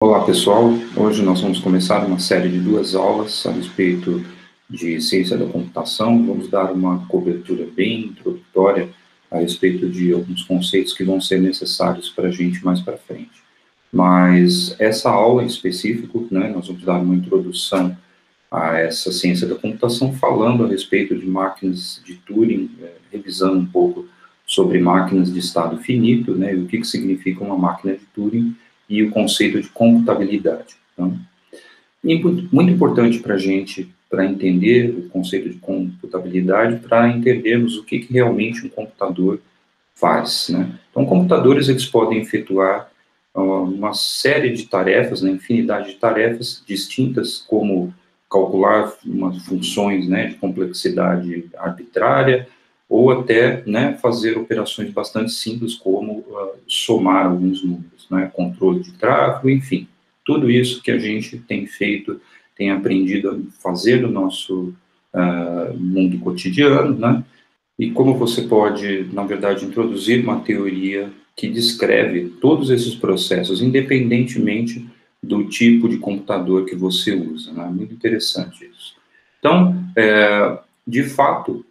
Olá pessoal, hoje nós vamos começar uma série de 2 aulas a respeito de ciência da computação. Vamos dar uma cobertura bem introdutória a respeito de alguns conceitos que vão ser necessários para a gente mais para frente. Mas essa aula em específico, nós vamos dar uma introdução a essa ciência da computação, falando a respeito de máquinas de Turing, revisando um pouco sobre máquinas de estado finito, e o que significa uma máquina de Turing, e o conceito de computabilidade. Então, muito importante para a gente, para entender o conceito de computabilidade, para entendermos o que realmente um computador faz. Então, computadores eles podem efetuar uma série de tarefas, infinidade de tarefas distintas, como calcular umas funções de complexidade arbitrária, ou até fazer operações bastante simples, como somar alguns números, controle de tráfego, enfim. Tudo isso que a gente tem feito, tem aprendido a fazer no nosso mundo cotidiano, e como você pode, na verdade, introduzir uma teoria que descreve todos esses processos, independentemente do tipo de computador que você usa. Muito interessante isso. Então, de fato,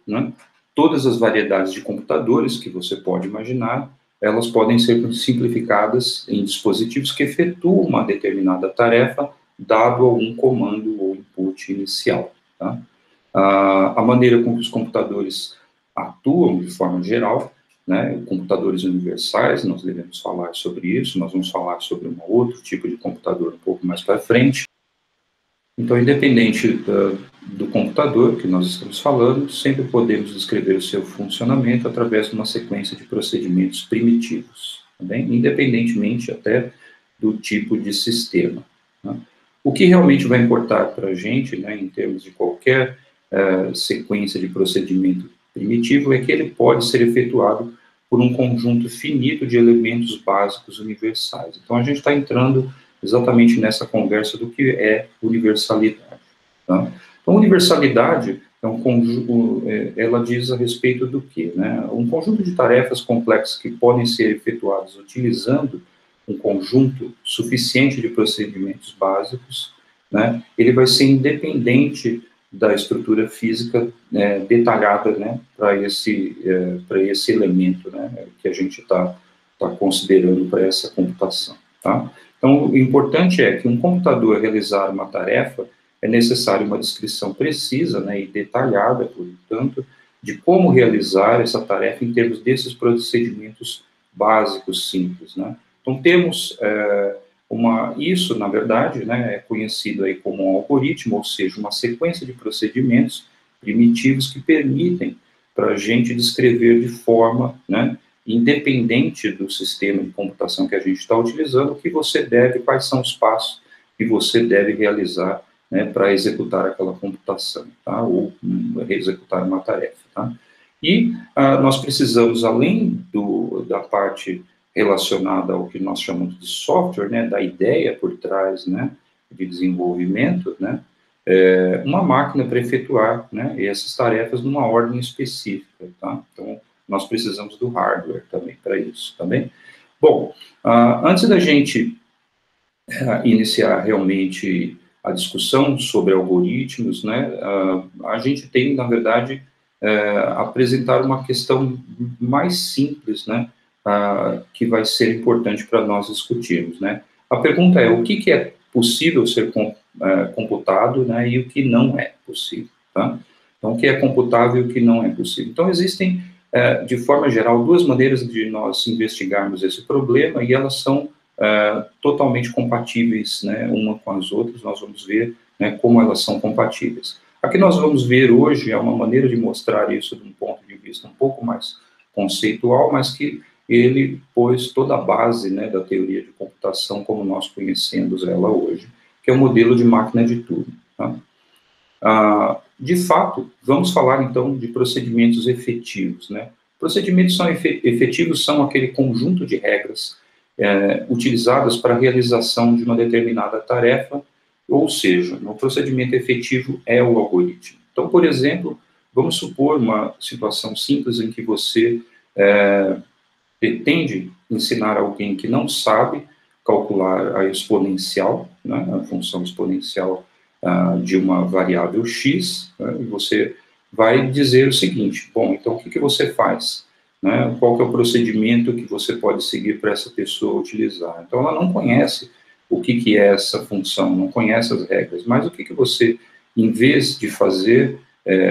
todas as variedades de computadores que você pode imaginar, elas podem ser simplificadas em dispositivos que efetuam uma determinada tarefa, dado algum comando ou input inicial. A maneira como os computadores atuam de forma geral, computadores universais, nós devemos falar sobre isso, nós vamos falar sobre um outro tipo de computador um pouco mais para frente. Então, independente do computador que nós estamos falando, sempre podemos descrever o seu funcionamento através de uma sequência de procedimentos primitivos, independentemente até do tipo de sistema. O que realmente vai importar para a gente, em termos de qualquer sequência de procedimento primitivo, é que ele pode ser efetuado por um conjunto finito de elementos básicos universais. Então, a gente está entrando exatamente nessa conversa do que é universalidade. Então, universalidade é um conjunto, ela diz a respeito do quê? Um conjunto de tarefas complexas que podem ser efetuadas utilizando um conjunto suficiente de procedimentos básicos, ele vai ser independente da estrutura física detalhada, para esse elemento, que a gente está considerando para essa computação, tá? Então, o importante é que um computador realizar uma tarefa, é necessário uma descrição precisa e detalhada, portanto, de como realizar essa tarefa em termos desses procedimentos básicos simples. Então, temos isso, na verdade, é conhecido aí como um algoritmo, ou seja, uma sequência de procedimentos primitivos que permitem para a gente descrever de forma independente do sistema de computação que a gente está utilizando, o que você deve, quais são os passos que você deve realizar para executar aquela computação, tá? Ou executar uma tarefa. Tá? E nós precisamos, além da parte relacionada ao que nós chamamos de software, da ideia por trás de desenvolvimento, uma máquina para efetuar essas tarefas numa ordem específica. Tá? Então, nós precisamos do hardware também para isso, tá bem? Bom, antes da gente iniciar realmente a discussão sobre algoritmos, a gente tem, na verdade, apresentar uma questão mais simples, que vai ser importante para nós discutirmos, A pergunta é, o que é possível ser computado, e o que não é possível, tá? Então, o que é computável e o que não é possível. Então, existem, de forma geral, duas maneiras de nós investigarmos esse problema, e elas são totalmente compatíveis, uma com as outras. Nós vamos ver como elas são compatíveis. A que nós vamos ver hoje é uma maneira de mostrar isso de um ponto de vista um pouco mais conceitual, mas que ele pôs toda a base da teoria de computação como nós conhecemos ela hoje, que é o modelo de máquina de Turing. Tá? De fato, vamos falar então de procedimentos efetivos. Procedimentos efetivos são aquele conjunto de regras utilizadas para a realização de uma determinada tarefa, ou seja, o procedimento efetivo é o algoritmo. Então, por exemplo, vamos supor uma situação simples em que você pretende ensinar alguém que não sabe calcular a exponencial, né, a função exponencial de uma variável x, né, e você vai dizer o seguinte: bom, então o que você faz? Né, qual que é o procedimento que você pode seguir para essa pessoa utilizar? Então, ela não conhece o que é essa função, não conhece as regras, mas o que você, em vez de fazer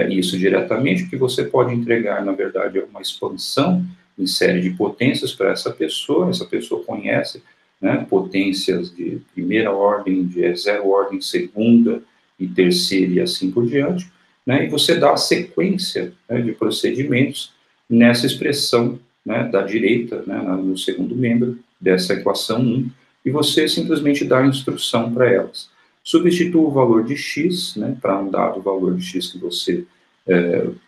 isso diretamente, o que você pode entregar, na verdade, é uma expansão em série de potências para essa pessoa conhece, né, potências de primeira ordem, de zero ordem, segunda e terceira e assim por diante, né, e você dá a sequência, né, de procedimentos nessa expressão, né, da direita, né, no segundo membro dessa equação 1, e você simplesmente dá a instrução para elas. Substitua o valor de x, né, para um dado valor de x que você,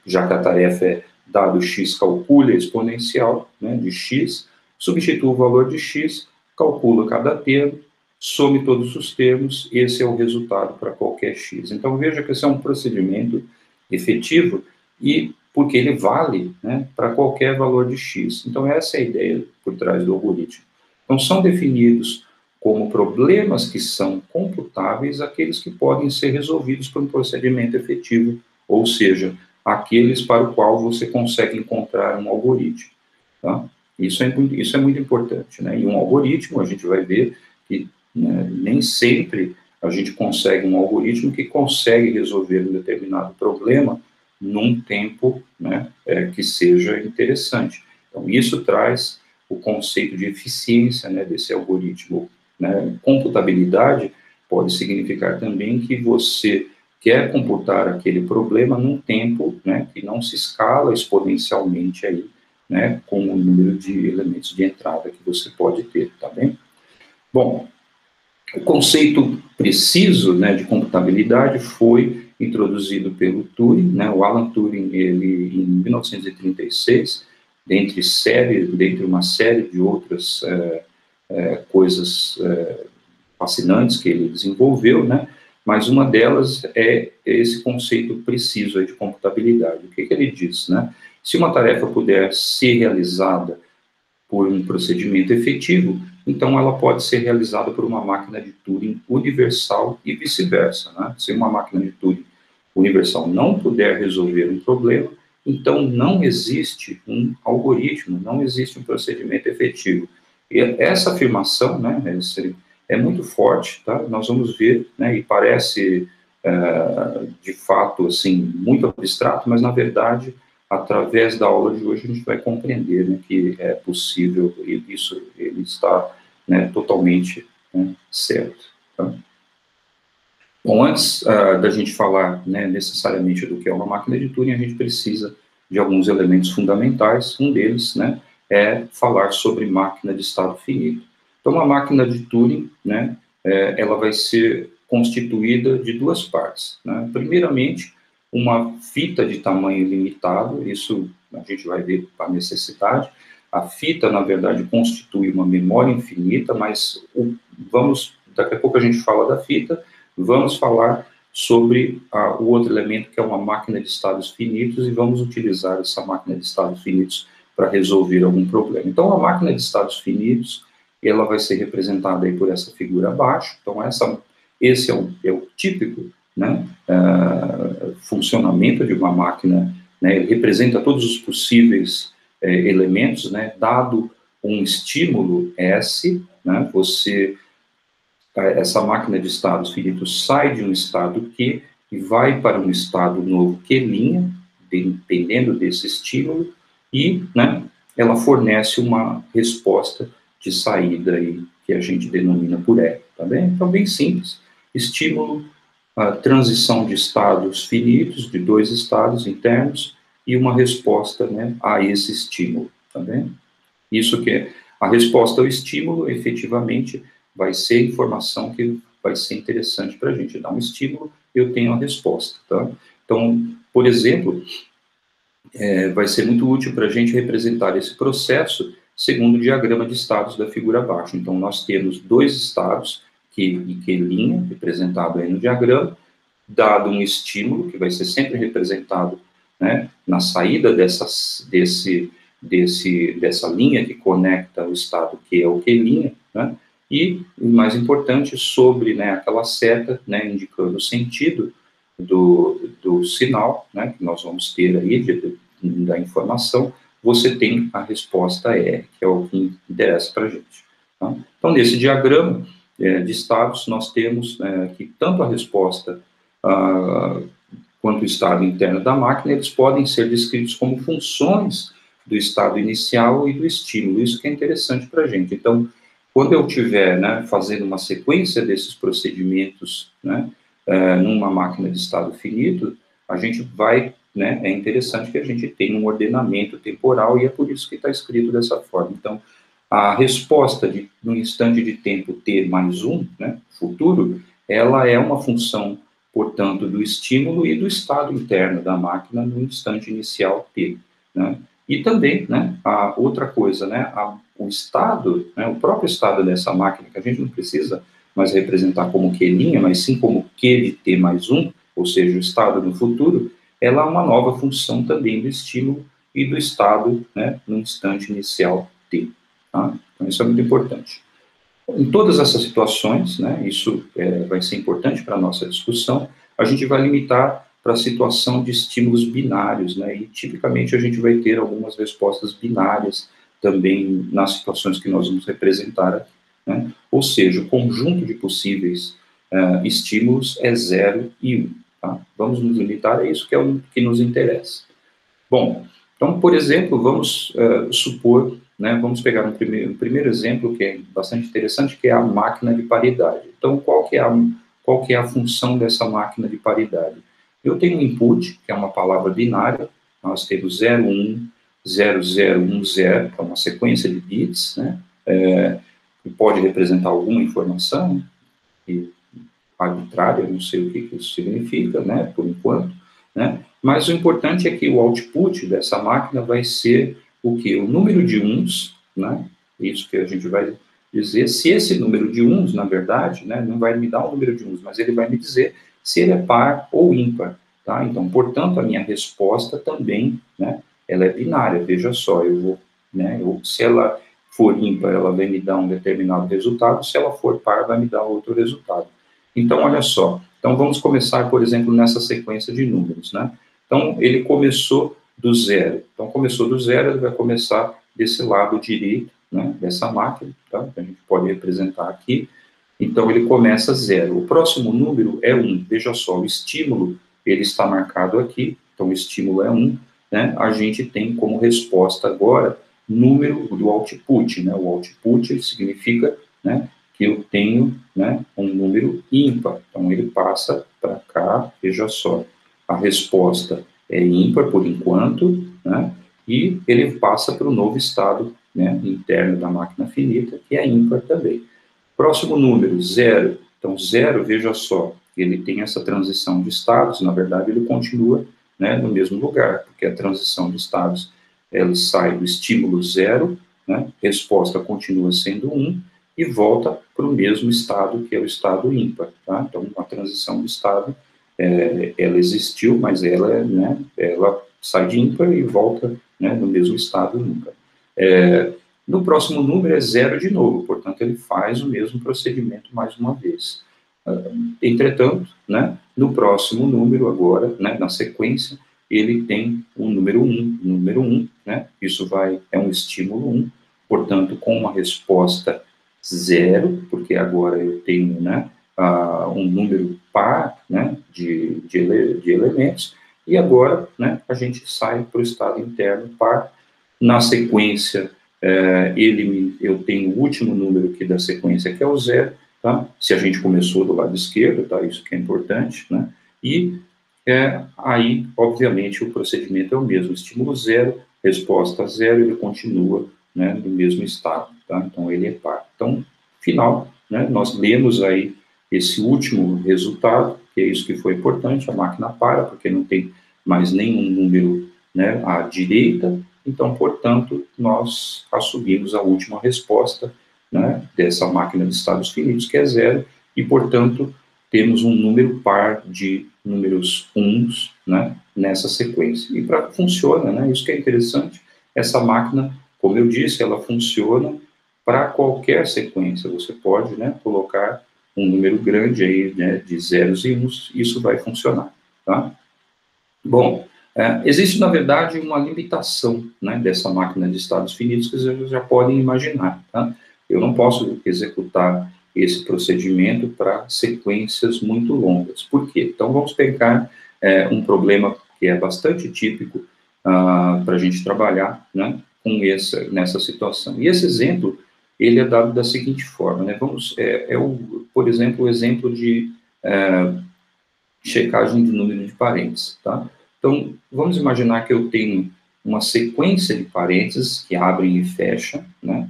já que a tarefa é dado x, calcule a exponencial, né, de x, substitua o valor de x, calcula cada termo, some todos os termos, esse é o resultado para qualquer x. Então, veja que esse é um procedimento efetivo e porque ele vale, né, para qualquer valor de x. Então, essa é a ideia por trás do algoritmo. Então, são definidos como problemas que são computáveis aqueles que podem ser resolvidos por um procedimento efetivo, ou seja, aqueles para o qual você consegue encontrar um algoritmo. Tá? Isso é muito importante, né? E um algoritmo, a gente vai ver que, né, nem sempre a gente consegue um algoritmo que consegue resolver um determinado problema num tempo, né, que seja interessante. Então, isso traz o conceito de eficiência, né, desse algoritmo. Né? Computabilidade pode significar também que você quer computar aquele problema num tempo, né, que não se escala exponencialmente aí, né, com o número de elementos de entrada que você pode ter, tá bem? Bom, o conceito preciso, né, de computabilidade foi introduzido pelo Turing, né, o Alan Turing, ele em 1936, dentre uma série de outras coisas fascinantes que ele desenvolveu, né, mas uma delas é esse conceito preciso aí de computabilidade. O que ele diz, né? Se uma tarefa puder ser realizada por um procedimento efetivo, então ela pode ser realizada por uma máquina de Turing universal e vice-versa, né? Se uma máquina de Turing universal não puder resolver um problema, então não existe um algoritmo, não existe um procedimento efetivo. E essa afirmação, né, é muito forte, tá? Nós vamos ver, né, e parece, de fato, assim, muito abstrato, mas, na verdade, através da aula de hoje, a gente vai compreender, né, que é possível, e isso ele está, né, totalmente, né, certo. Tá? Bom, antes da gente falar, né, necessariamente do que é uma máquina de Turing, a gente precisa de alguns elementos fundamentais. Um deles, né, é falar sobre máquina de estado finito. Então, uma máquina de Turing, né, ela vai ser constituída de duas partes. Né? Primeiramente, uma fita de tamanho limitado, isso a gente vai ver a necessidade. A fita, na verdade, constitui uma memória infinita, mas daqui a pouco a gente fala da fita, vamos falar sobre o outro elemento, que é uma máquina de estados finitos, e vamos utilizar essa máquina de estados finitos para resolver algum problema. Então, a máquina de estados finitos, ela vai ser representada aí por essa figura abaixo. Então, esse é o típico, né, funcionamento de uma máquina, né, ele representa todos os possíveis elementos, né, dado um estímulo S, né, essa máquina de estados finitos sai de um estado Q e vai para um estado novo Q', dependendo desse estímulo, e, né, ela fornece uma resposta de saída aí, que a gente denomina por R, tá bem? Então, bem simples. Estímulo, a transição de estados finitos, de dois estados internos, e uma resposta, né, a esse estímulo, tá bem? Isso que é a resposta ao estímulo, efetivamente, vai ser informação que vai ser interessante para a gente. Dar um estímulo, eu tenho a resposta, tá? Então, por exemplo, vai ser muito útil para a gente representar esse processo segundo o diagrama de estados da figura abaixo. Então, nós temos dois estados, Q e Q', representado aí no diagrama, dado um estímulo, que vai ser sempre representado, né, na saída dessa linha que conecta o estado Q ao Q', né, E, o mais importante, sobre, né, aquela seta, né, indicando o sentido do sinal, né, que nós vamos ter aí da informação, você tem a resposta R, que é o que interessa para a gente. Tá? Então, nesse diagrama de estados, nós temos que tanto a resposta quanto o estado interno da máquina, eles podem ser descritos como funções do estado inicial e do estímulo. Isso que é interessante para a gente. Então, quando eu estiver, né, fazendo uma sequência desses procedimentos, né, numa máquina de estado finito, a gente vai, né, é interessante que a gente tenha um ordenamento temporal e é por isso que está escrito dessa forma. Então, a resposta no instante de tempo t mais 1, né, futuro, ela é uma função, portanto, do estímulo e do estado interno da máquina no instante inicial t, né. E também, né, a outra coisa, né, o estado, né, o próprio estado dessa máquina, que a gente não precisa mais representar como Q', mas sim como Q de t mais 1, ou seja, o estado no futuro, ela é uma nova função também do estímulo e do estado, né, no instante inicial t. Tá? Então, isso é muito importante. Em todas essas situações, né, isso vai ser importante para a nossa discussão, a gente vai limitar para a situação de estímulos binários, né, e tipicamente a gente vai ter algumas respostas binárias também nas situações que nós vamos representar aqui, né? Ou seja, o conjunto de possíveis estímulos é 0 e 1. Tá? Vamos nos limitar a isso, que é o que nos interessa. Bom, então, por exemplo, vamos supor, né, vamos pegar um primeiro exemplo que é bastante interessante, que é a máquina de paridade. Então, qual que é a função dessa máquina de paridade? Eu tenho um input, que é uma palavra binária, nós temos 0, 1, 0, 0, 1, 0, que é uma sequência de bits, né, que pode representar alguma informação arbitrária, não sei o que isso significa, né, por enquanto, né, mas o importante é que o output dessa máquina vai ser o quê? O número de uns, né, isso que a gente vai dizer, se esse número de uns, na verdade, né, não vai me dar um número de uns, mas ele vai me dizer se ele é par ou ímpar, tá? Então, portanto, a minha resposta também, né, ela é binária, veja só, eu vou, né, se ela for ímpar, ela vai me dar um determinado resultado, se ela for par, vai me dar outro resultado. Então, olha só, então vamos começar, por exemplo, nessa sequência de números, né? Então, ele começou do 0. Então, começou do 0, ele vai começar desse lado direito, né, dessa máquina, tá? A gente pode representar aqui. Então, ele começa 0. O próximo número é 1. Veja só, o estímulo, ele está marcado aqui, então o estímulo é 1, né? A gente tem como resposta agora número do output, né? O output significa, né, que eu tenho, né, um número ímpar. Então, ele passa para cá, veja só, a resposta é ímpar por enquanto, né, e ele passa para o novo estado, né, interno da máquina finita, que é ímpar também. Próximo número, 0. Então, 0, veja só, ele tem essa transição de estados, na verdade, ele continua, né, no mesmo lugar, porque a transição de estados, ela sai do estímulo 0, né, resposta continua sendo 1, e volta para o mesmo estado, que é o estado ímpar, tá? Então, a transição de estado, ela existiu, mas ela, né, ela sai de ímpar e volta, né, no mesmo estado ímpar. No próximo número é 0 de novo, portanto, ele faz o mesmo procedimento mais uma vez. Entretanto, né, no próximo número agora, né, na sequência, ele tem o número 1. Número 1, né, isso é um estímulo 1, portanto, com uma resposta 0, porque agora eu tenho, né, um número par, né, de elementos, e agora, né, a gente sai para o estado interno par. Na sequência, eu tenho o último número aqui da sequência, que é o 0, tá? Se a gente começou do lado esquerdo, tá? Isso que é importante, né? E aí, obviamente, o procedimento é o mesmo, estímulo 0, resposta 0, ele continua, né, no mesmo estado, tá? Então, ele é par. Então, final, né, nós lemos aí esse último resultado, que é isso que foi importante, a máquina para, porque não tem mais nenhum número, né, à direita, então, portanto, nós assumimos a última resposta, né, dessa máquina de estados finitos, que é 0, e, portanto, temos um número par de números uns, né, nessa sequência. E funciona, né, isso que é interessante, essa máquina, como eu disse, ela funciona para qualquer sequência. Você pode, né, colocar um número grande aí, né, de zeros e uns, isso vai funcionar, tá? Bom, existe, na verdade, uma limitação, né, dessa máquina de estados finitos que vocês já podem imaginar, tá? Eu não posso executar esse procedimento para sequências muito longas. Por quê? Então, vamos pegar um problema que é bastante típico para a gente trabalhar, né, com nessa situação. E esse exemplo, ele é dado da seguinte forma, né? Por exemplo, o exemplo de checagem de número de parênteses, tá? Então, vamos imaginar que eu tenho uma sequência de parênteses que abrem e fecham, né,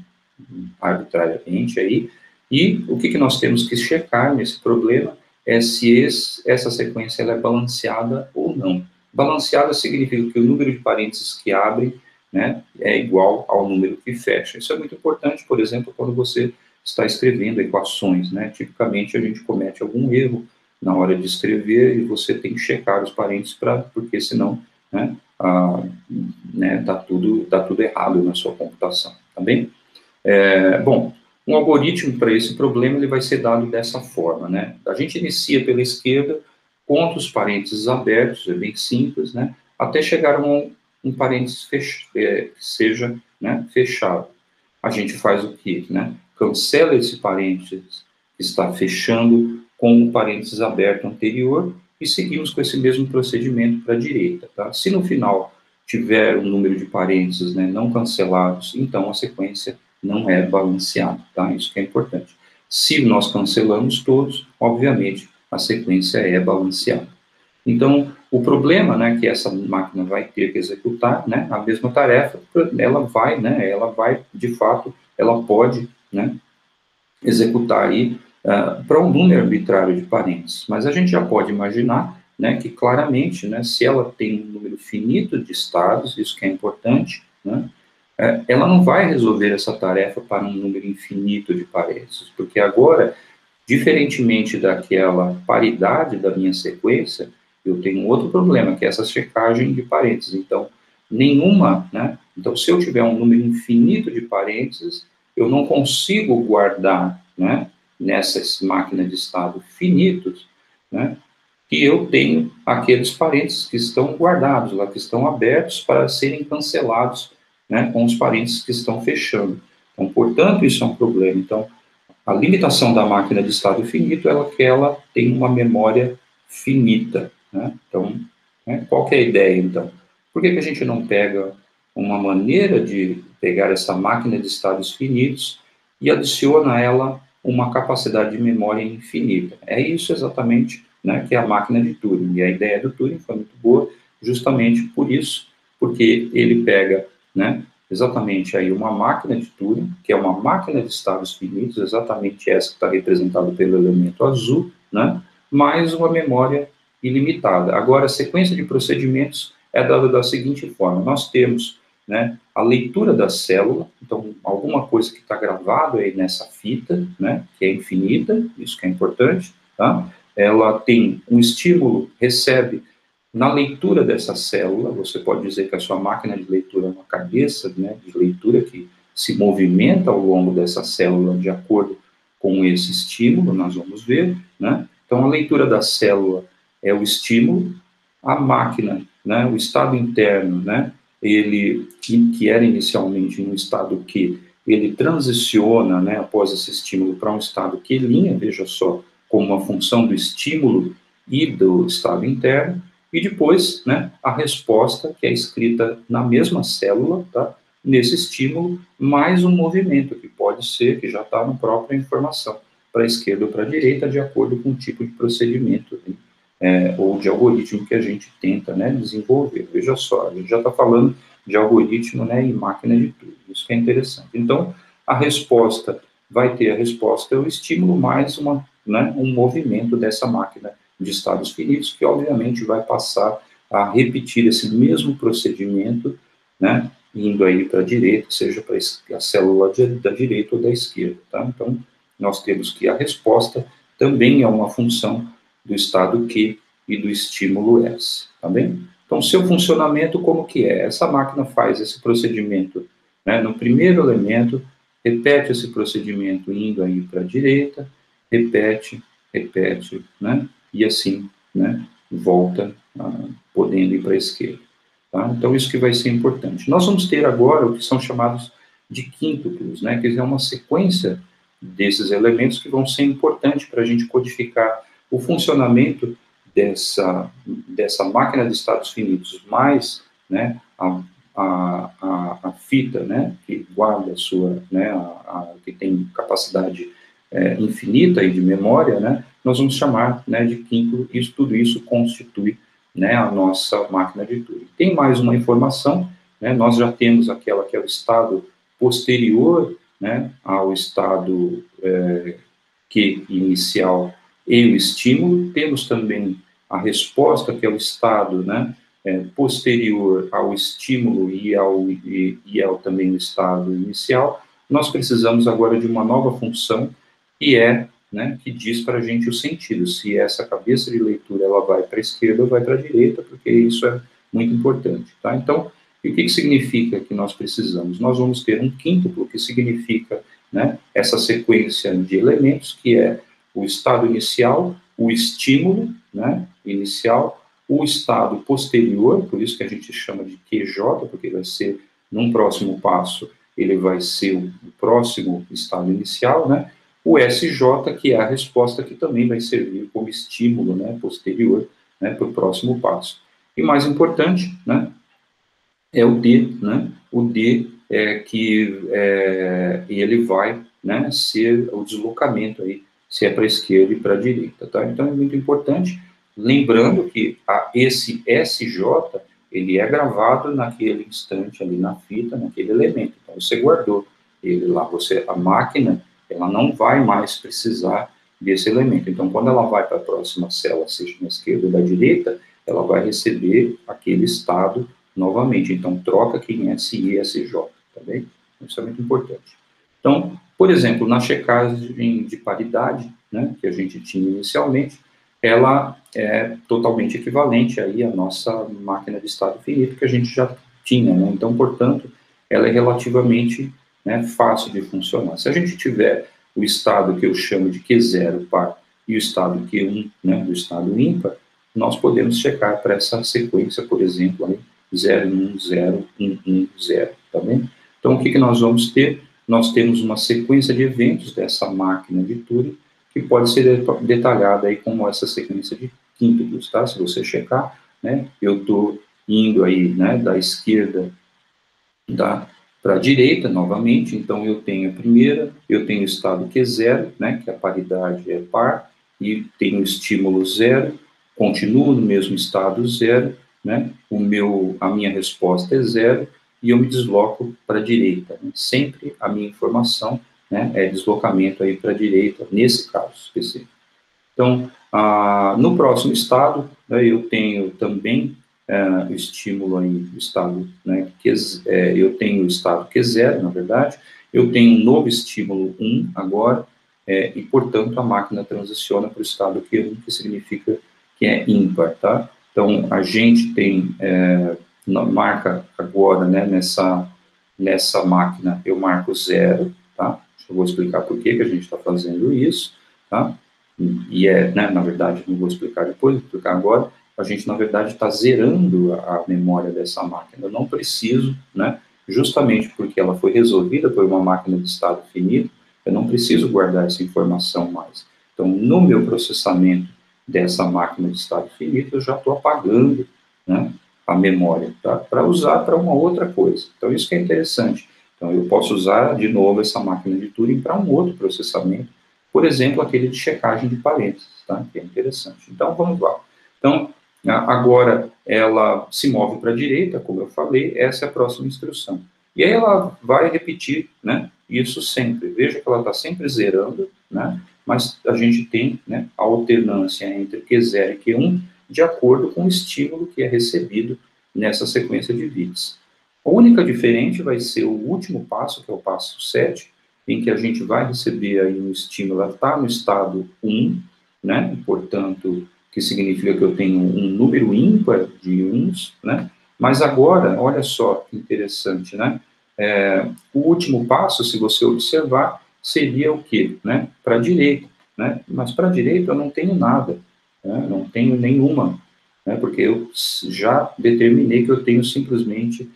arbitrariamente aí, e o que nós temos que checar nesse problema é se essa sequência ela é balanceada ou não. Balanceada significa que o número de parênteses que abrem, né, é igual ao número que fecha. Isso é muito importante, por exemplo, quando você está escrevendo equações, né? Tipicamente a gente comete algum erro na hora de escrever e você tem que checar os parênteses porque senão, né, tá tudo errado na sua computação, tá bem? Bom, um algoritmo para esse problema ele vai ser dado dessa forma, né? A gente inicia pela esquerda, conta os parênteses abertos, é bem simples, né? Até chegar a um parênteses que seja, né, fechado. A gente faz o quê, né? Cancela esse parênteses que está fechando com o parênteses aberto anterior e seguimos com esse mesmo procedimento para a direita, tá? Se no final tiver um número de parênteses, né, não cancelados, então a sequência não é balanceada, tá? Isso que é importante. Se nós cancelamos todos, obviamente, a sequência é balanceada. Então, o problema, né, que essa máquina vai ter que executar, né, a mesma tarefa, ela vai, de fato, ela pode, né, executar aí para um número arbitrário de parênteses. Mas a gente já pode imaginar, né, que claramente, né, se ela tem um número finito de estados, isso que é importante, né, ela não vai resolver essa tarefa para um número infinito de parênteses, porque agora, diferentemente daquela paridade da minha sequência, eu tenho outro problema, que é essa checagem de parênteses. Então, né? Então, se eu tiver um número infinito de parênteses, eu não consigo guardar, né, nessas máquinas de estado finitos, né, que eu tenho aqueles parênteses que estão guardados lá, que estão abertos para serem cancelados, né, com os parênteses que estão fechando. Então, portanto, isso é um problema. Então, a limitação da máquina de estado finito é que ela tem uma memória finita, né? Então, né, qual que é a ideia, então? Por que a gente não pega uma maneira de pegar essa máquina de estados finitos e adiciona a ela uma capacidade de memória infinita? É isso exatamente, né, que é a máquina de Turing. E a ideia do Turing foi muito boa, justamente por isso, porque ele pega, né, exatamente aí uma máquina de Turing, que é uma máquina de estados finitos, exatamente essa que está representada pelo elemento azul, né, mais uma memória ilimitada. Agora, a sequência de procedimentos é dada da seguinte forma: nós temos, né, a leitura da célula, então alguma coisa que está gravado aí nessa fita, né, que é infinita, isso que é importante, tá? Ela tem um estímulo, recebe na leitura dessa célula, você pode dizer que a sua máquina de leitura é uma cabeça, né, de leitura que se movimenta ao longo dessa célula de acordo com esse estímulo, nós vamos ver, né? Então, a leitura da célula é o estímulo, a máquina, né, o estado interno, né, ele, que era inicialmente um estado que ele transiciona, né, após esse estímulo para um estado que linha, veja só, como uma função do estímulo e do estado interno, e depois, né, a resposta que é escrita na mesma célula, tá, nesse estímulo, mais um movimento, que pode ser, que já está na própria informação, para a esquerda ou para a direita, de acordo com o tipo de procedimento, ou de algoritmo que a gente tenta, né, desenvolver. Veja só, a gente já está falando de algoritmo, né, e máquina de tudo, isso que é interessante. Então, a resposta vai ter a resposta, é o estímulo mais um movimento dessa máquina de estados finitos, que obviamente vai passar a repetir esse mesmo procedimento, né, indo aí para a direita, seja para a célula da direita ou da esquerda, tá? Então, nós temos que a resposta também é uma função do estado Q e do estímulo S, tá bem? Então, seu funcionamento como que é? Essa máquina faz esse procedimento, né, no primeiro elemento, repete esse procedimento indo aí para a direita, repete, né? E assim, né? Volta, podendo ir para a esquerda. Tá? Então, isso que vai ser importante. Nós vamos ter agora o que são chamados de quíntuplos, né? Que é uma sequência desses elementos que vão ser importantes para a gente codificar o funcionamento dessa máquina de estados finitos, mais, né, a fita, né, que guarda a sua, né, que tem capacidade infinita aí de memória, né, nós vamos chamar, né, de quíntuplo, e tudo isso constitui, né, a nossa máquina de Turing. Tem mais uma informação, né, nós já temos aquela que é o estado posterior, né, ao estado Q inicial e o estímulo, temos também a resposta, que é o estado, né, posterior ao estímulo e ao também o estado inicial. Nós precisamos agora de uma nova função, que é, né, que diz para a gente o sentido, se essa cabeça de leitura ela vai para a esquerda ou vai para a direita, porque isso é muito importante, tá? Então, e o que significa que nós precisamos? Nós vamos ter um quíntuplo, que significa, né, essa sequência de elementos, que é o estado inicial, o estímulo, né, inicial, o estado posterior, por isso que a gente chama de QJ, porque vai ser, num próximo passo, ele vai ser o próximo estado inicial, né, o SJ, que é a resposta que também vai servir como estímulo, né, posterior, né, para o próximo passo. E mais importante, né, é o D, né? O D é que ele vai, né, ser o deslocamento aí, se é para a esquerda e para a direita, tá? Então é muito importante, lembrando que esse SJ, ele é gravado naquele instante ali na fita, naquele elemento. Então você guardou ele lá, a máquina, ela não vai mais precisar desse elemento. Então quando ela vai para a próxima célula, seja na esquerda ou da direita, ela vai receber aquele estado novamente. Então, troca quem é SI e SJ, tá bem? Isso é muito importante. Então, por exemplo, na checagem de paridade, né, que a gente tinha inicialmente, ela é totalmente equivalente aí à nossa máquina de estado finito que a gente já tinha, né? Então, portanto, ela é relativamente, né, fácil de funcionar. Se a gente tiver o estado que eu chamo de Q0 par e o estado Q1, né, do estado ímpar, nós podemos checar para essa sequência, por exemplo, aí, 0, 1, 0, 1, 1, 0, tá bem? Então, o que nós vamos ter? Nós temos uma sequência de eventos dessa máquina de Turing, que pode ser detalhada aí como essa sequência de quíntuplos, tá? Se você checar, né, eu estou indo aí, né, da esquerda para a direita, novamente, então eu tenho a primeira, eu tenho o estado Q0, né, que a paridade é par, e tenho o estímulo 0, continuo no mesmo estado 0, né, a minha resposta é 0, e eu me desloco para a direita. Né? Sempre a minha informação, né, é deslocamento aí para a direita, nesse caso específico. Então, no próximo estado, né, eu tenho também o estímulo aí, o estado, né, eu tenho o estado Q0, na verdade, eu tenho um novo estímulo 1 agora, e, portanto, a máquina transiciona para o estado Q1, que significa que é ímpar, tá? Então, a gente tem, marca agora, né, nessa máquina, eu marco 0, tá? Eu vou explicar por que a gente está fazendo isso, tá? E né, na verdade, não vou explicar depois, vou explicar agora, a gente, na verdade, está zerando a memória dessa máquina. Eu não preciso, né, justamente porque ela foi resolvida por uma máquina de estado finito, eu não preciso guardar essa informação mais. Então, no meu processamento dessa máquina de estado finito, eu já estou apagando, né, a memória, tá, para usar para uma outra coisa. Então, isso que é interessante. Então, eu posso usar, de novo, essa máquina de Turing para um outro processamento, por exemplo, aquele de checagem de parênteses, tá, que é interessante. Então, vamos lá. Então, agora ela se move para a direita, como eu falei, essa é a próxima instrução. E aí ela vai repetir, né, isso sempre. Veja que ela está sempre zerando, né, mas a gente tem, né, a alternância entre Q0 e Q1 de acordo com o estímulo que é recebido nessa sequência de bits. A única diferente vai ser o último passo, que é o passo 7, em que a gente vai receber aí um estímulo, ela está no estado 1, né, portanto, que significa que eu tenho um número ímpar de uns, né, mas agora, olha só que interessante, né, o último passo, se você observar, seria o quê? Né? Para a direita, né? Mas para a direita eu não tenho nada, né? Não tenho nenhuma, né? Porque eu já determinei que eu tenho simplesmente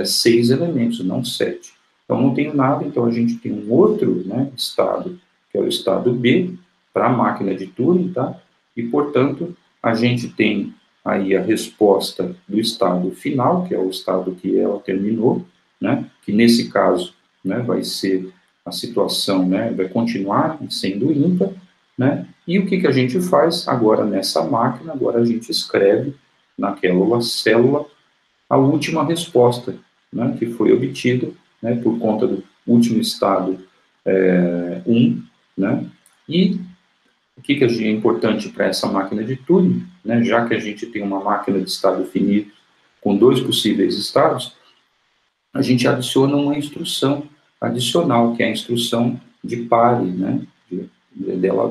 6 elementos, não 7. Então não tenho nada, então a gente tem um outro, né, estado, que é o estado B, para a máquina de Turing, tá? E, portanto, a gente tem aí a resposta do estado final, que é o estado que ela terminou, né, que nesse caso, né, vai ser a situação, né, vai continuar sendo ímpar, né, e o que, que a gente faz agora nessa máquina? Agora a gente escreve naquela célula a última resposta, né, que foi obtida, né, por conta do último estado 1, né, e o que, que é importante para essa máquina de Turing, né, já que a gente tem uma máquina de estado finito com 2 possíveis estados, a gente adiciona uma instrução adicional, que é a instrução de pare, né,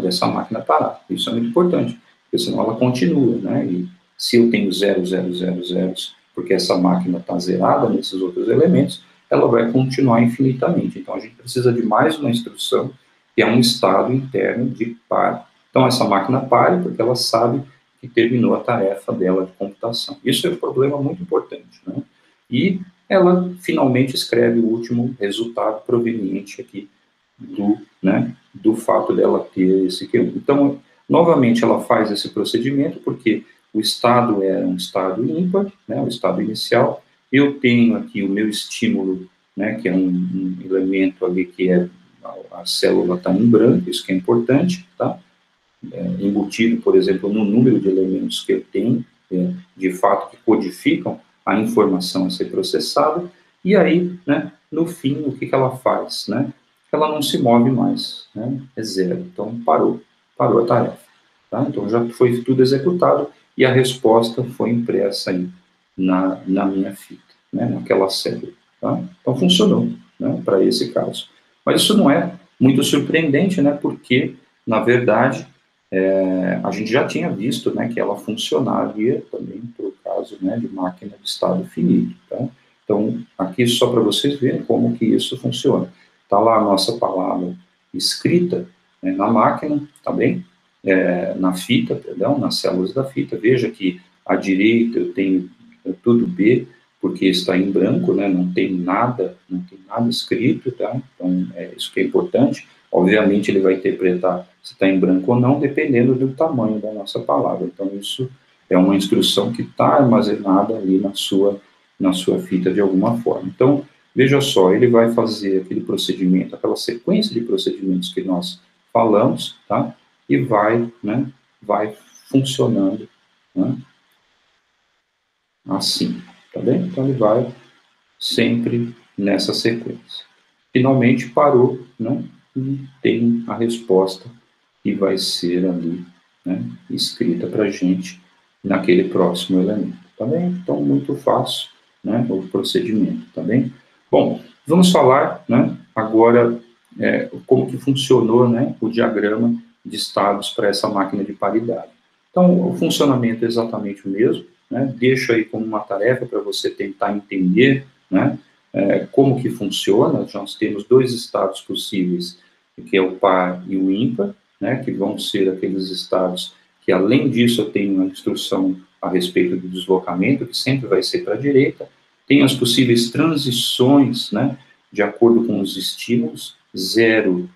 dessa máquina parar. Isso é muito importante, porque senão ela continua, né, e se eu tenho 0, 0, 0, 0, porque essa máquina está zerada nesses outros elementos, ela vai continuar infinitamente. Então, a gente precisa de mais uma instrução, que é um estado interno de pare. Então, essa máquina pare, porque ela sabe que terminou a tarefa dela de computação. Isso é um problema muito importante, né? E ela finalmente escreve o último resultado proveniente aqui do fato dela ter esse Q1. Então, novamente, ela faz esse procedimento porque o estado é um estado ímpar, né, o estado inicial. Eu tenho aqui o meu estímulo, né, que é um elemento ali que é a célula está em branco, isso que é importante, tá? Embutido, por exemplo, no número de elementos que eu tenho, de fato, que codificam a informação a ser processada, e aí, né, no fim, o que, que ela faz, né? Ela não se move mais, né? É 0. Então, parou a tarefa. Tá? Então, já foi tudo executado e a resposta foi impressa aí na minha fita, né? Naquela célula. Tá? Então, funcionou, né, para esse caso. Mas isso não é muito surpreendente, né? Porque, na verdade, a gente já tinha visto, né, que ela funcionaria também por caso, né, de máquina de estado finito, tá? Então, aqui só para vocês verem como que isso funciona. Está lá a nossa palavra escrita, né, na máquina, tá bem? Na fita, perdão, nas células da fita. Veja que à direita eu tenho tudo B, porque está em branco, né, não tem nada escrito, tá? Então, isso que é importante. Obviamente, ele vai interpretar se está em branco ou não, dependendo do tamanho da nossa palavra. Então, isso é uma instrução que está armazenada ali na sua fita de alguma forma. Então, veja só, ele vai fazer aquele procedimento, aquela sequência de procedimentos que nós falamos, tá? E vai, né, vai funcionando, né, assim, tá bem? Então, ele vai sempre nessa sequência. Finalmente parou, né, e tem a resposta que vai ser ali, né, escrita para a gente naquele próximo elemento, tá bem? Então, muito fácil, né, o procedimento, tá bem? Bom, vamos falar, né, agora como que funcionou, né, o diagrama de estados para essa máquina de paridade. Então, o funcionamento é exatamente o mesmo, né, deixo aí como uma tarefa para você tentar entender, né, como que funciona. Nós temos 2 estados possíveis, que é o par e o ímpar, né, que vão ser aqueles estados que, além disso, eu tenho uma instrução a respeito do deslocamento, que sempre vai ser para a direita. Tem as possíveis transições, né, de acordo com os estímulos, 0,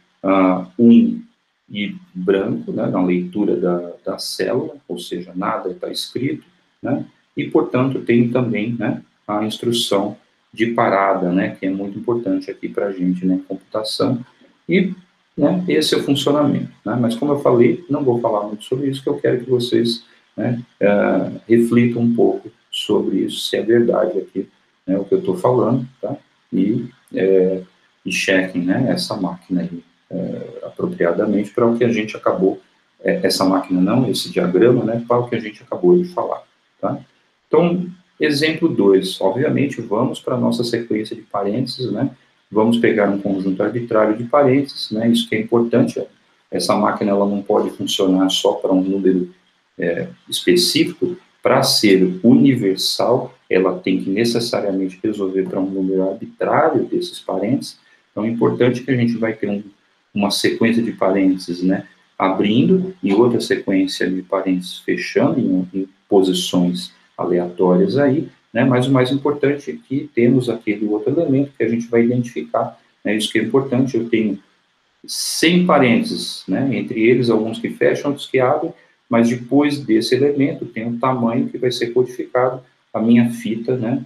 1 e branco, né, na leitura da célula, ou seja, nada está escrito, né, e, portanto, tem também, né, a instrução de parada, né, que é muito importante aqui para a gente, né, computação, e, né, esse é o funcionamento, né, mas como eu falei, não vou falar muito sobre isso, que eu quero que vocês, né, reflitam um pouco sobre isso, se é verdade aqui, né, o que eu estou falando, tá, e chequem, né, essa máquina aí, apropriadamente para o que a gente acabou, essa máquina não, esse diagrama, né, para o que a gente acabou de falar, tá. Então, exemplo 2, obviamente, vamos para a nossa sequência de parênteses, né? Vamos pegar um conjunto arbitrário de parênteses, né? Isso que é importante. Essa máquina ela não pode funcionar só para um número específico, para ser universal, ela tem que necessariamente resolver para um número arbitrário desses parênteses. Então, é importante que a gente vai ter uma sequência de parênteses, né, abrindo, e outra sequência de parênteses fechando em posições aleatórias aí, né, mas o mais importante é que temos aquele outro elemento que a gente vai identificar, né, isso que é importante. Eu tenho 100 parênteses, né, entre eles alguns que fecham, outros que abrem, mas depois desse elemento tem um tamanho que vai ser codificado. A minha fita, né,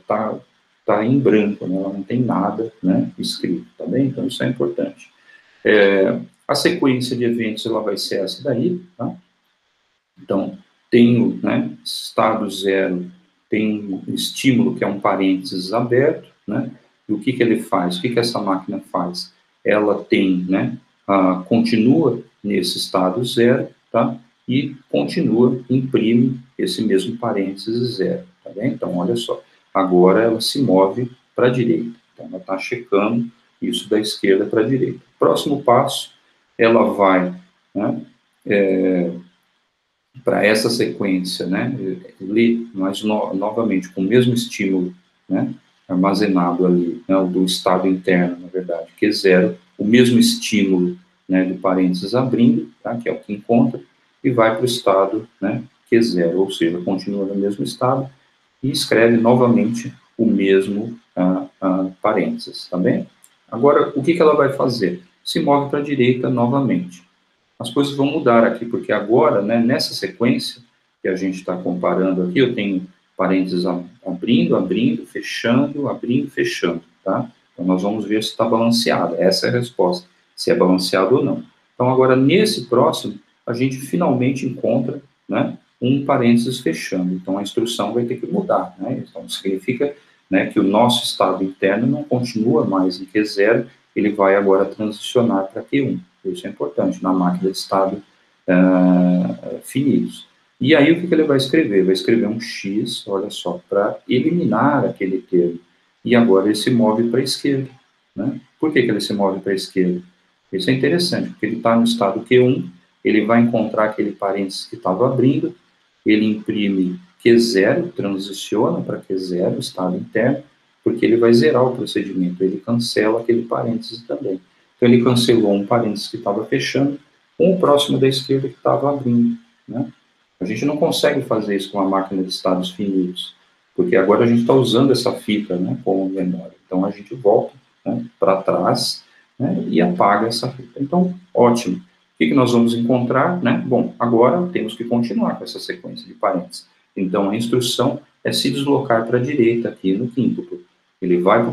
tá em branco, né, ela não tem nada, né, escrito, tá bem? Então isso é importante. A sequência de eventos ela vai ser essa daí, tá? Então, tenho, né, estado zero, tem um estímulo que é um parênteses aberto, né? E o que ele faz? O que essa máquina faz? Ela tem, né, continua nesse estado zero, tá? E continua, imprime esse mesmo parênteses zero, tá bem? Então, olha só, agora ela se move para a direita. Então, ela está checando isso da esquerda para a direita. Próximo passo, ela vai, né, para essa sequência, né, ler, mas novamente com o mesmo estímulo, né, armazenado ali, né, do estado interno, na verdade, que é zero, o mesmo estímulo, né, do parênteses abrindo, tá, que é o que encontra, e vai para o estado, né, que é zero, ou seja, continua no mesmo estado e escreve novamente o mesmo parênteses, tá bem? Agora, o que ela vai fazer? Se move para a direita novamente. As coisas vão mudar aqui, porque agora, né, nessa sequência que a gente está comparando aqui, eu tenho parênteses abrindo, fechando, tá? Então, nós vamos ver se está balanceado. Essa é a resposta, se é balanceado ou não. Então, agora, nesse próximo, a gente finalmente encontra, né, um parênteses fechando. Então, a instrução vai ter que mudar, né? Então, significa, né, que o nosso estado interno não continua mais em Q0, ele vai agora transicionar para Q1. Isso é importante, na máquina de estado finitos. E aí, o que ele vai escrever? Vai escrever um X, olha só, para eliminar aquele termo. E agora ele se move para a esquerda, né? Por que ele se move para a esquerda? Isso é interessante, porque ele está no estado Q1, ele vai encontrar aquele parênteses que estava abrindo, ele imprime Q0, transiciona para Q0, estado interno, porque ele vai zerar o procedimento, ele cancela aquele parênteses também. Então, ele cancelou um parênteses que estava fechando, com o próximo da esquerda que estava abrindo, né? A gente não consegue fazer isso com a máquina de estados finitos, porque agora a gente está usando essa fita, né, como memória. Então, a gente volta, né, para trás, né, e apaga essa fita. Então, ótimo. O que nós vamos encontrar, né? Bom, agora temos que continuar com essa sequência de parênteses. Então, a instrução é se deslocar para a direita aqui no quíntuplo. Ele vai para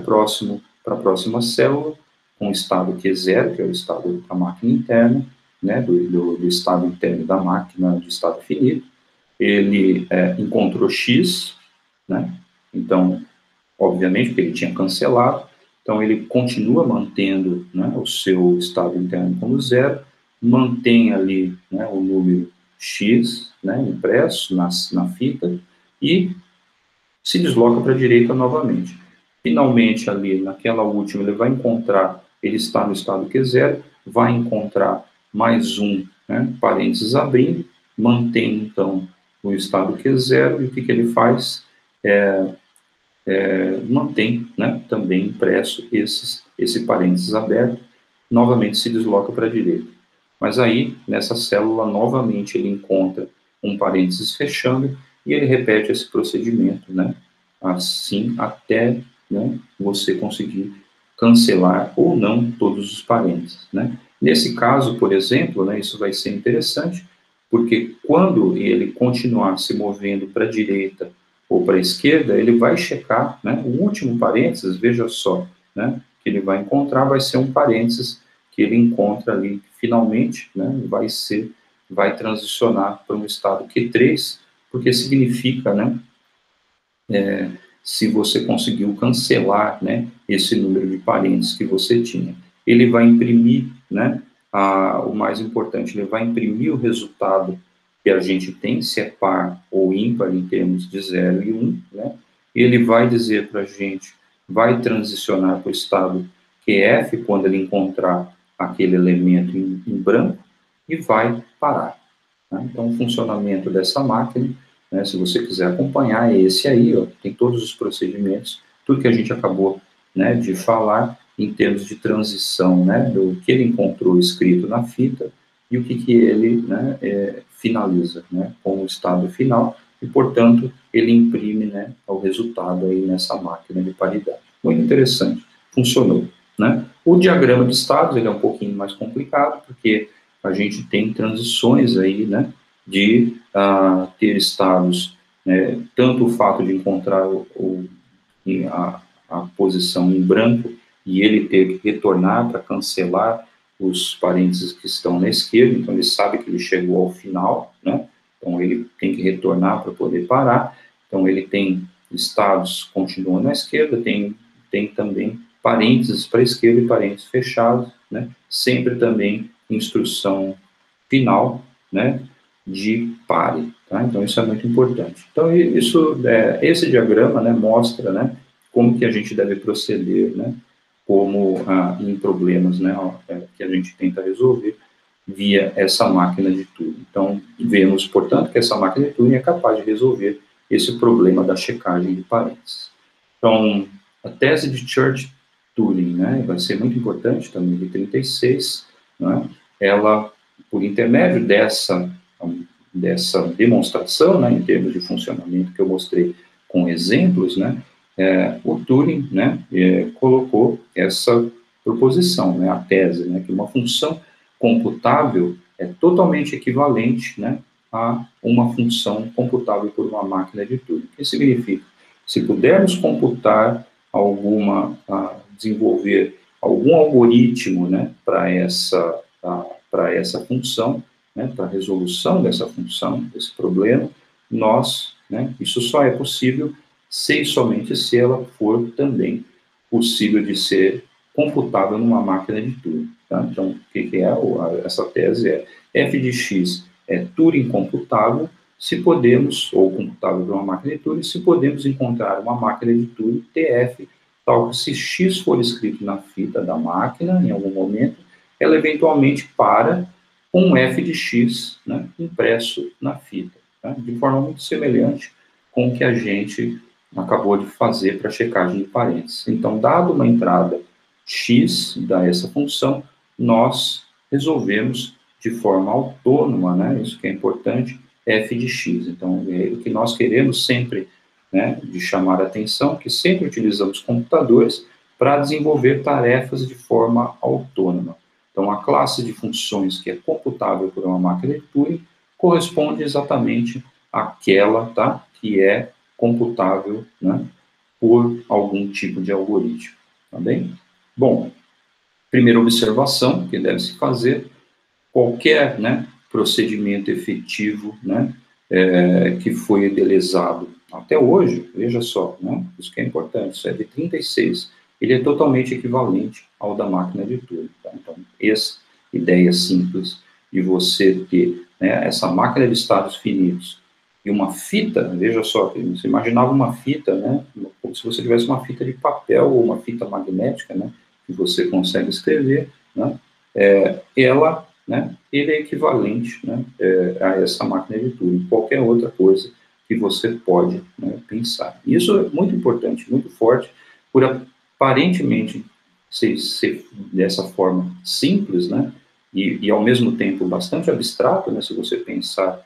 a próxima célula, com o estado Q0, que é o estado da máquina interna, né, do estado interno da máquina de estado finito. Ele encontrou X, né? Então, obviamente, porque ele tinha cancelado, então ele continua mantendo, né, o seu estado interno como zero, mantém ali, né, o número X, né, impresso na fita, e se desloca para a direita novamente. Finalmente, ali, naquela última, ele vai encontrar, ele está no estado Q0, vai encontrar mais um, né, parênteses abrindo, mantém, então, o estado Q0, e o que ele faz? Mantém, né, também impresso esse parênteses aberto, novamente se desloca para a direita. Mas aí, nessa célula, novamente ele encontra um parênteses fechando e ele repete esse procedimento, né, assim até, né, você conseguir cancelar ou não todos os parênteses, né. Nesse caso, por exemplo, né, isso vai ser interessante, porque quando ele continuar se movendo para a direita ou para a esquerda, ele vai checar, né, o último parênteses, veja só, né, que ele vai encontrar vai ser um parênteses que ele encontra ali, finalmente, né, vai transicionar para um estado Q3, porque significa, né, se você conseguiu cancelar, né, esse número de parênteses que você tinha. Ele vai imprimir, né, o mais importante, ele vai imprimir o resultado que a gente tem, se é par ou ímpar em termos de 0 e 1, né, ele vai dizer para a gente, vai transicionar para o estado QF, quando ele encontrar aquele elemento em branco, e vai parar. Né? Então, o funcionamento dessa máquina né? Se você quiser acompanhar, é esse aí, ó, tem todos os procedimentos, tudo que a gente acabou, né, de falar em termos de transição, né, do que ele encontrou escrito na fita e o que ele, né, finaliza, né, com o estado final, e, portanto, ele imprime, né, o resultado aí nessa máquina de paridade. Muito interessante, funcionou, né? O diagrama de estados, ele é um pouquinho mais complicado, porque a gente tem transições aí, né, de ter estados, né, tanto o fato de encontrar a posição em branco e ele ter que retornar para cancelar os parênteses que estão na esquerda, então ele sabe que ele chegou ao final, né? Então ele tem que retornar para poder parar, então ele tem estados continuando na esquerda, tem também parênteses para a esquerda e parênteses fechados, né? Sempre também instrução final, né, de pare, tá? Então isso é muito importante. Então esse diagrama, né, mostra, né, como que a gente deve proceder, né, como em problemas, né, que a gente tenta resolver via essa máquina de Turing. Então vemos, portanto, que essa máquina de Turing é capaz de resolver esse problema da checagem de parênteses. Então a tese de Church-Turing, né, vai ser muito importante também, de 36, né, ela, por intermédio dessa demonstração, né, em termos de funcionamento que eu mostrei com exemplos, né, o Turing, né, colocou essa proposição, né, a tese, né, que uma função computável é totalmente equivalente, né, a uma função computável por uma máquina de Turing. O que significa? Se pudermos computar desenvolver algum algoritmo, né, para essa função, né, para a resolução dessa função, desse problema, isso só é possível se e somente se ela for também possível de ser computável numa máquina de Turing. Tá? Então, o que é essa tese? F de x é Turing computável, se podemos, ou computável para uma máquina de Turing, se podemos encontrar uma máquina de Turing TF, tal que se x for escrito na fita da máquina, em algum momento, ela eventualmente para com um f de x, né, impresso na fita, tá? De forma muito semelhante com o que a gente acabou de fazer para a checagem de parênteses. Então, dado uma entrada x dessa função, nós resolvemos de forma autônoma, né, isso que é importante, f de x. Então, o que nós queremos sempre, né, de chamar a atenção, que sempre utilizamos computadores para desenvolver tarefas de forma autônoma. Então, a classe de funções que é computável por uma máquina de Turing corresponde exatamente àquela, tá, que é computável, né, por algum tipo de algoritmo, tá bem? Bom, primeira observação que deve se fazer, qualquer, né, procedimento efetivo, né, que foi idealizado até hoje, veja só, né, isso que é importante, isso é de 36, ele é totalmente equivalente ao da máquina de Turing. Tá? Então, essa ideia simples de você ter, né, essa máquina de estados finitos e uma fita, veja só, você imaginava uma fita, né, como se você tivesse uma fita de papel ou uma fita magnética, né, que você consegue escrever, né, ela, né, ele é equivalente, né, a essa máquina de Turing, qualquer outra coisa que você pode, né, pensar. E isso é muito importante, muito forte, por aparentemente ser dessa forma simples, né, e ao mesmo tempo bastante abstrato, né, se você pensar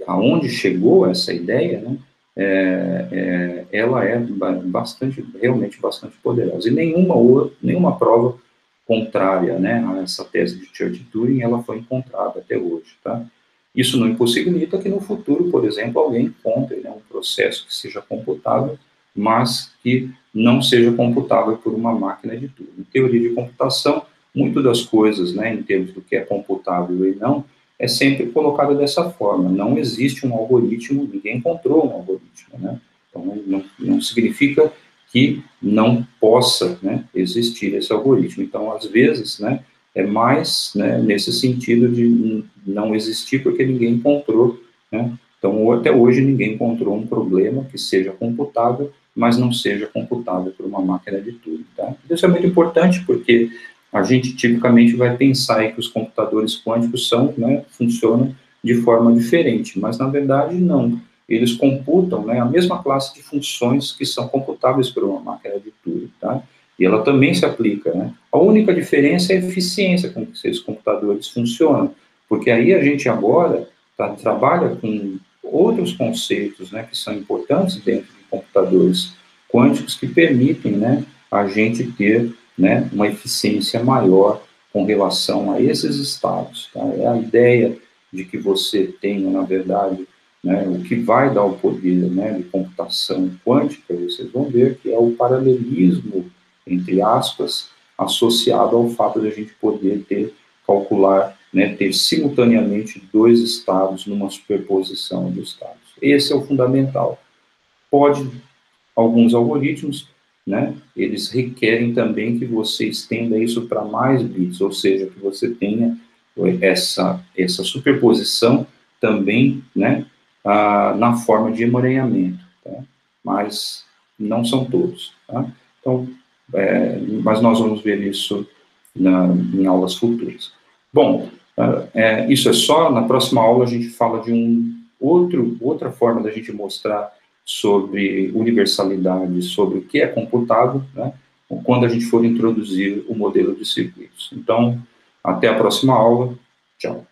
aonde chegou essa ideia, né, ela é realmente bastante poderosa. E nenhuma prova contrária, né, a essa tese de Church-Turing, ela foi encontrada até hoje, tá? Isso não impossibilita que no futuro, por exemplo, alguém encontre, né, um processo que seja computável, mas que não seja computável por uma máquina de Turing. Em teoria de computação, muito das coisas, né, em termos do que é computável e não, é sempre colocado dessa forma. Não existe um algoritmo, ninguém encontrou um algoritmo, né? Então, não significa que não possa, né, existir esse algoritmo. Então, às vezes, né, é mais, né, nesse sentido de não existir porque ninguém encontrou, né? Então, até hoje, ninguém encontrou um problema que seja computável, mas não seja computável por uma máquina de Turing, tá? Isso é muito importante porque a gente tipicamente vai pensar aí que os computadores quânticos são, né, funcionam de forma diferente, mas na verdade não. eles computam, né, a mesma classe de funções que são computáveis por uma máquina de Turing, tá? E ela também se aplica, né? A única diferença é a eficiência com que esses computadores funcionam, porque aí a gente agora trabalha com outros conceitos, né, que são importantes dentro de computadores quânticos que permitem, né, a gente ter, né, uma eficiência maior com relação a esses estados, tá? É a ideia de que você tenha, na verdade, né, o que vai dar o poder, né, de computação quântica, vocês vão ver que é o paralelismo, entre aspas, associado ao fato de a gente poder calcular, né, ter simultaneamente dois estados numa superposição de estados. Esse é o fundamental. Alguns algoritmos, né, eles requerem também que você estenda isso para mais bits, ou seja, que você tenha essa superposição também, né, na forma de emaranhamento, tá? Mas não são todos, tá? Então, mas nós vamos ver isso em aulas futuras. Bom, isso é só. Na próxima aula a gente fala de outra forma da gente mostrar sobre universalidade, sobre o que é computável, né, quando a gente for introduzir o modelo de circuitos. Então, até a próxima aula. Tchau.